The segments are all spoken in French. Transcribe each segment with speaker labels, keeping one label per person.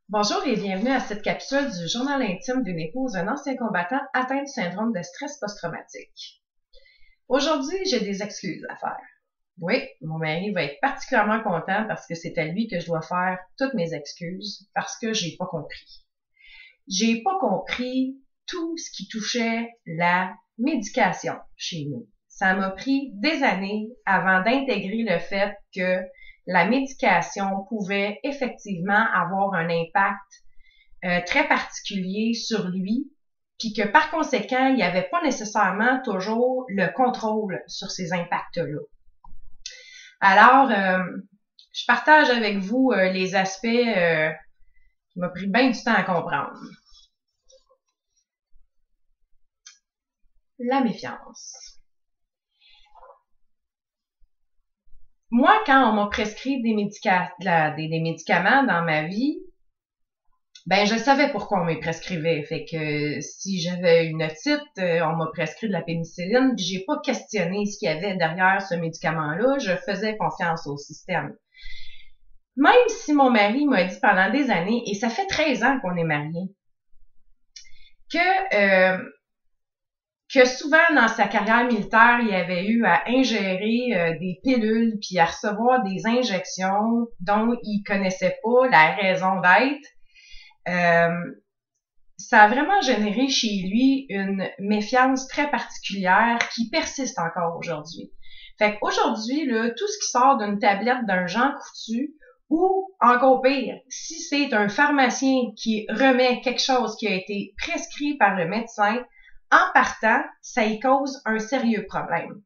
Speaker 1: Bonjour et bienvenue à cette capsule du journal intime d'une épouse d'un ancien combattant atteint du syndrome de stress post-traumatique. Aujourd'hui, j'ai des excuses à faire. Oui, mon mari va être particulièrement content parce que c'est à lui que je dois faire toutes mes excuses parce que j'ai pas compris. J'ai pas compris tout ce qui touchait la médication chez nous. Ça m'a pris des années avant d'intégrer le fait que la médication pouvait effectivement avoir un impact très particulier sur lui, puis que par conséquent, il n'y avait pas nécessairement toujours le contrôle sur ces impacts-là. Alors, je partage avec vous les aspects qui m'ont pris bien du temps à comprendre. La méfiance. Moi, quand on m'a prescrit des médicaments dans ma vie, ben je savais pourquoi on me prescrivait. Fait que si j'avais une otite, on m'a prescrit de la pénicilline, puis j'ai pas questionné ce qu'il y avait derrière ce médicament-là, je faisais confiance au système. Même si mon mari m'a dit pendant des années, et ça fait 13 ans qu'on est mariés, que souvent dans sa carrière militaire, il avait eu à ingérer des pilules puis à recevoir des injections dont il connaissait pas la raison d'être. Ça a vraiment généré chez lui une méfiance très particulière qui persiste encore aujourd'hui. Fait qu'aujourd'hui, là, tout ce qui sort d'une tablette d'un Jean Coutu, ou encore pire, si c'est un pharmacien qui remet quelque chose qui a été prescrit par le médecin, en partant, ça y cause un sérieux problème.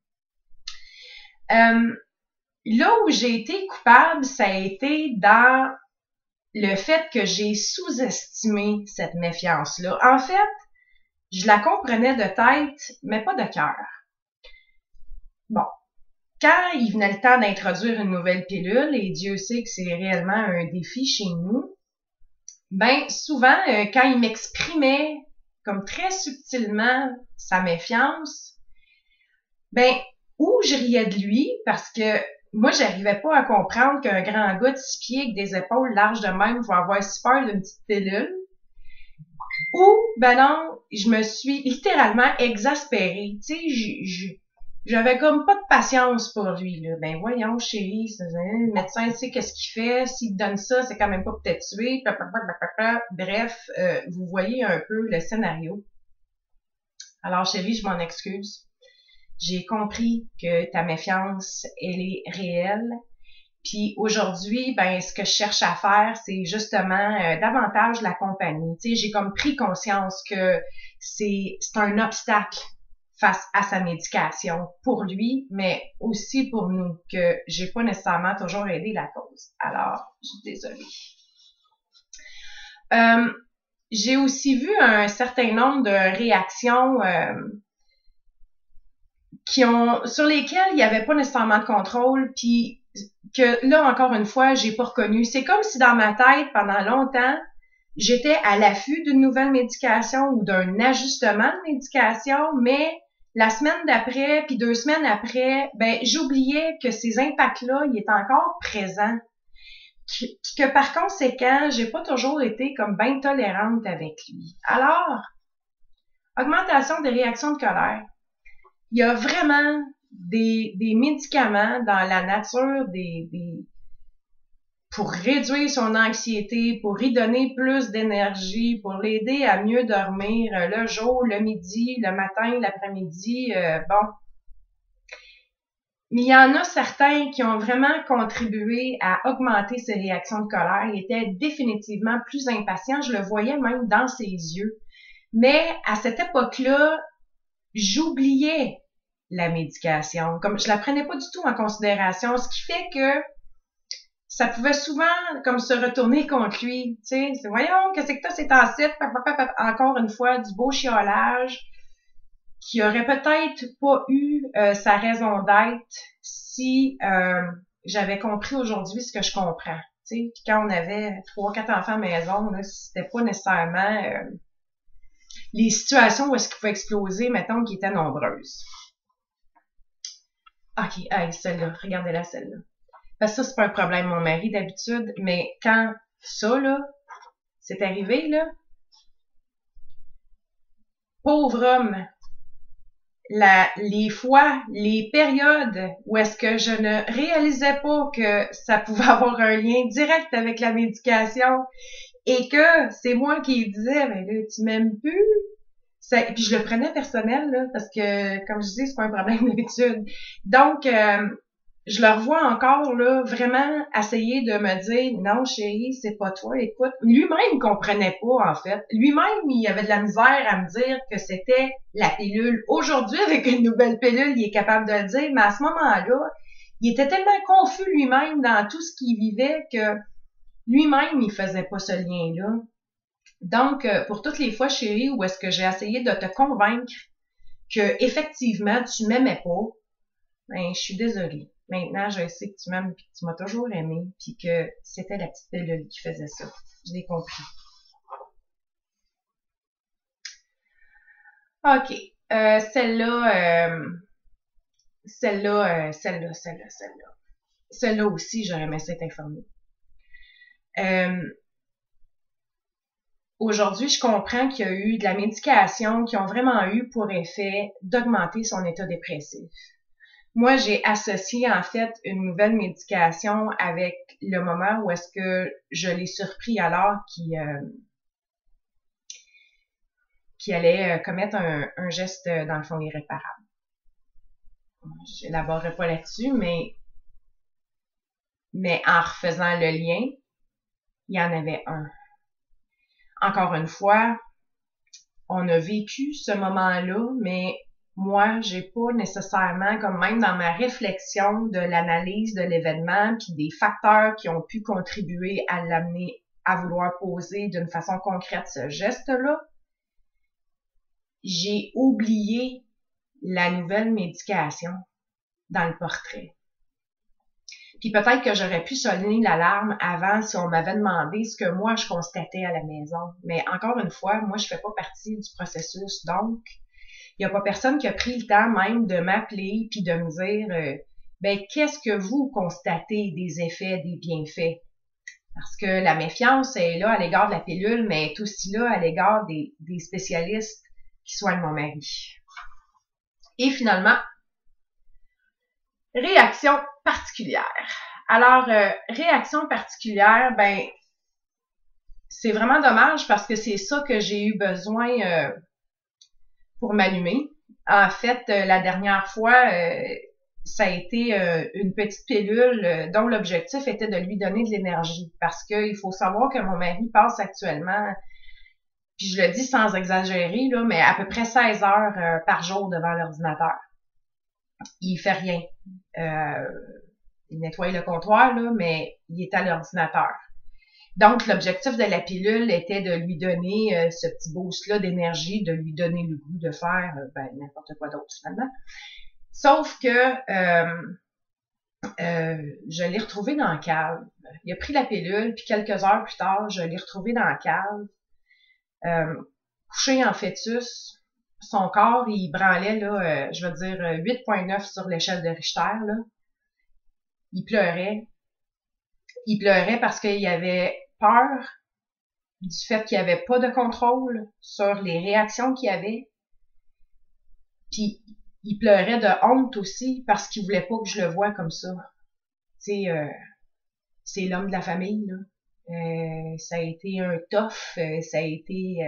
Speaker 1: Là où j'ai été coupable, ça a été dans le fait que j'ai sous-estimé cette méfiance-là. En fait, je la comprenais de tête, mais pas de cœur. Bon, quand il venait le temps d'introduire une nouvelle pilule, et Dieu sait que c'est réellement un défi chez nous, ben souvent, quand il m'exprimait comme très subtilement sa méfiance, ben ou je riais de lui parce que moi, j'arrivais pas à comprendre qu'un grand gars de 6 pieds avec des épaules larges de même va avoir si peur d'une petite pilule. Ou, ben non, je me suis littéralement exaspérée. Tu sais, j'avais comme pas de patience pour lui, là. Ben voyons, chérie, le médecin sait qu'est-ce qu'il fait. S'il te donne ça, c'est quand même pas pour te tuer. Bref, vous voyez un peu le scénario. Alors, chérie, je m'en excuse. J'ai compris que ta méfiance, elle est réelle. Puis aujourd'hui, ben ce que je cherche à faire, c'est justement davantage la compagnie. Tu sais, j'ai comme pris conscience que c'est un obstacle face à sa médication pour lui, mais aussi pour nous, que j'ai pas nécessairement toujours aidé la cause. Alors, je suis désolée. J'ai aussi vu un certain nombre de réactions sur lesquelles il n'y avait pas nécessairement de contrôle, puis que là, encore une fois, j'ai pas reconnu. C'est comme si dans ma tête, pendant longtemps, j'étais à l'affût d'une nouvelle médication ou d'un ajustement de médication, mais la semaine d'après, puis 2 semaines après, ben j'oubliais que ces impacts-là, ils étaient encore présents. Que par conséquent, j'ai pas toujours été comme bien tolérante avec lui. Alors, augmentation des réactions de colère. Il y a vraiment des médicaments dans la nature pour réduire son anxiété, pour y donner plus d'énergie, pour l'aider à mieux dormir le jour, le midi, le matin, l'après-midi, bon. Mais il y en a certains qui ont vraiment contribué à augmenter ses réactions de colère. Il était définitivement plus impatient, je le voyais même dans ses yeux. Mais à cette époque-là, j'oubliais la médication. Comme je la prenais pas du tout en considération, ce qui fait que ça pouvait souvent comme se retourner contre lui. Tu sais, c'est voyons, qu'est-ce que t'as, c'est en site, encore une fois, du beau chiolage qui aurait peut-être pas eu sa raison d'être si j'avais compris aujourd'hui ce que je comprends. Tu sais, puis quand on avait 3-4 enfants à la maison, là, c'était pas nécessairement les situations où est-ce qu'il pouvait exploser, mettons, qui étaient nombreuses. OK, hey, celle-là, regardez-la, celle-là. Parce que ça, c'est pas un problème, mon mari, d'habitude, mais quand ça, là, c'est arrivé, là. Pauvre homme. Les fois, les périodes où est-ce que je ne réalisais pas que ça pouvait avoir un lien direct avec la médication et que c'est moi qui disais, ben là, tu m'aimes plus. Puis je le prenais personnel, là, parce que, comme je dis, c'est pas un problème d'habitude. Donc, je le revois encore, là, vraiment essayer de me dire, non, chérie, c'est pas toi, écoute. Lui-même, il comprenait pas, en fait. Lui-même, il avait de la misère à me dire que c'était la pilule. Aujourd'hui, avec une nouvelle pilule, il est capable de le dire, mais à ce moment-là, il était tellement confus lui-même dans tout ce qu'il vivait que lui-même, il faisait pas ce lien-là. Donc, pour toutes les fois, chérie, où est-ce que j'ai essayé de te convaincre que effectivement tu m'aimais pas, ben, je suis désolée. Maintenant, je sais que tu m'aimes puis que tu m'as toujours aimé puis que c'était la petite pilule qui faisait ça. Je l'ai compris. OK. Celle-là aussi, j'aurais aimé ça être informée. Aujourd'hui, je comprends qu'il y a eu de la médication qui ont vraiment eu pour effet d'augmenter son état dépressif. Moi, j'ai associé en fait une nouvelle médication avec le moment où est-ce que je l'ai surpris alors qu'il allait commettre un geste, dans le fond, irréparable. J'élaborerai pas là-dessus, mais en refaisant le lien, il y en avait un. Encore une fois, on a vécu ce moment-là, mais moi, j'ai pas nécessairement, comme même dans ma réflexion de l'analyse de l'événement, puis des facteurs qui ont pu contribuer à l'amener à vouloir poser d'une façon concrète ce geste-là, j'ai oublié la nouvelle médication dans le portrait. Puis peut-être que j'aurais pu sonner l'alarme avant si on m'avait demandé ce que moi je constatais à la maison. Mais encore une fois, moi je fais pas partie du processus, donc il y a pas personne qui a pris le temps même de m'appeler puis de me dire ben qu'est-ce que vous constatez des effets, des bienfaits. Parce que la méfiance est là à l'égard de la pilule, mais est aussi là à l'égard des spécialistes qui soignent mon mari. Et finalement, réaction particulière. Alors, réaction particulière, ben, c'est vraiment dommage parce que c'est ça que j'ai eu besoin pour m'allumer. En fait, la dernière fois, ça a été une petite pilule dont l'objectif était de lui donner de l'énergie. Parce qu'il faut savoir que mon mari passe actuellement, puis je le dis sans exagérer, là, mais à peu près 16 heures par jour devant l'ordinateur. Il fait rien. Il nettoie le comptoir, là, mais il est à l'ordinateur. Donc, l'objectif de la pilule était de lui donner ce petit boost-là d'énergie, de lui donner le goût de faire n'importe quoi d'autre, finalement. Sauf que je l'ai retrouvé dans la cave. Il a pris la pilule, puis quelques heures plus tard, je l'ai retrouvé dans la cave, couché en fœtus. Son corps, il branlait, là, je veux dire, 8,9 sur l'échelle de Richter, là. Il pleurait. Il pleurait parce qu'il avait peur du fait qu'il n'y avait pas de contrôle sur les réactions qu'il avait. Puis, il pleurait de honte aussi parce qu'il voulait pas que je le voie comme ça. Tu sais, c'est l'homme de la famille, là. Ça a été un tough, ça a été...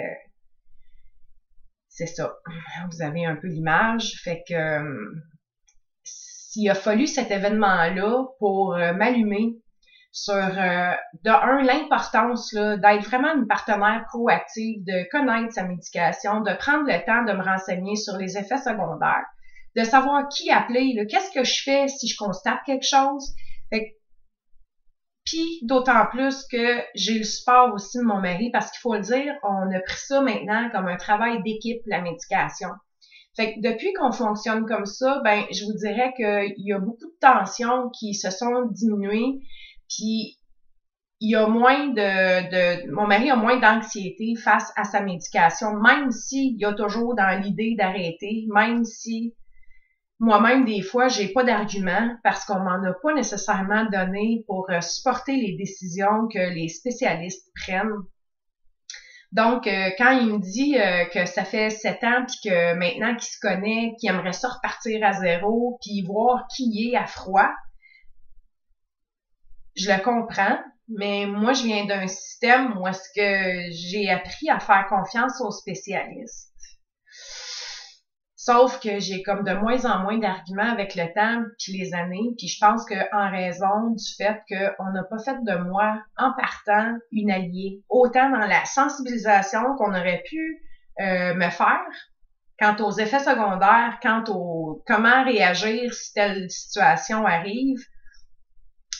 Speaker 1: c'est ça. Vous avez un peu l'image. Fait que s'il a fallu cet événement-là pour m'allumer sur, l'importance là, d'être vraiment une partenaire proactive, de connaître sa médication, de prendre le temps de me renseigner sur les effets secondaires, de savoir qui appeler, là, qu'est-ce que je fais si je constate quelque chose. Puis, d'autant plus que j'ai le support aussi de mon mari, parce qu'il faut le dire, on a pris ça maintenant comme un travail d'équipe, la médication. Fait que depuis qu'on fonctionne comme ça, ben, je vous dirais qu'il y a beaucoup de tensions qui se sont diminuées, puis il y a moins mon mari a moins d'anxiété face à sa médication, même s'il y a toujours dans l'idée d'arrêter, même si moi-même, des fois, j'ai pas d'argument parce qu'on m'en a pas nécessairement donné pour supporter les décisions que les spécialistes prennent. Donc, quand il me dit que ça fait 7 ans, puis que maintenant qu'il se connaît, qu'il aimerait ça repartir à zéro, puis voir qui il est à froid, je le comprends, mais moi, je viens d'un système où est-ce que j'ai appris à faire confiance aux spécialistes. Sauf que j'ai comme de moins en moins d'arguments avec le temps puis les années, puis je pense que en raison du fait qu'on n'a pas fait de moi, en partant, une alliée, autant dans la sensibilisation qu'on aurait pu me faire, quant aux effets secondaires, quant au comment réagir si telle situation arrive,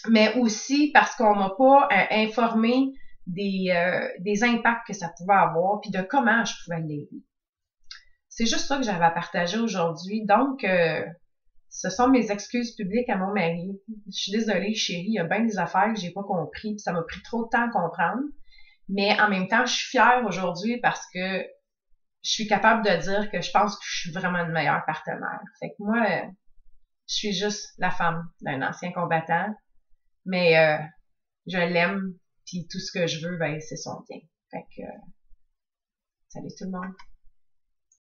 Speaker 1: mais aussi parce qu'on m'a pas informé des impacts que ça pouvait avoir, puis de comment je pouvais l'aider. C'est juste ça que j'avais à partager aujourd'hui. Donc, ce sont mes excuses publiques à mon mari. Je suis désolée, chérie, il y a bien des affaires que j'ai pas compris, puis ça m'a pris trop de temps à comprendre. Mais en même temps, je suis fière aujourd'hui parce que je suis capable de dire que je pense que je suis vraiment une meilleure partenaire. Fait que moi, je suis juste la femme d'un ancien combattant, mais je l'aime, puis tout ce que je veux, ben c'est son bien. Fait que salut tout le monde.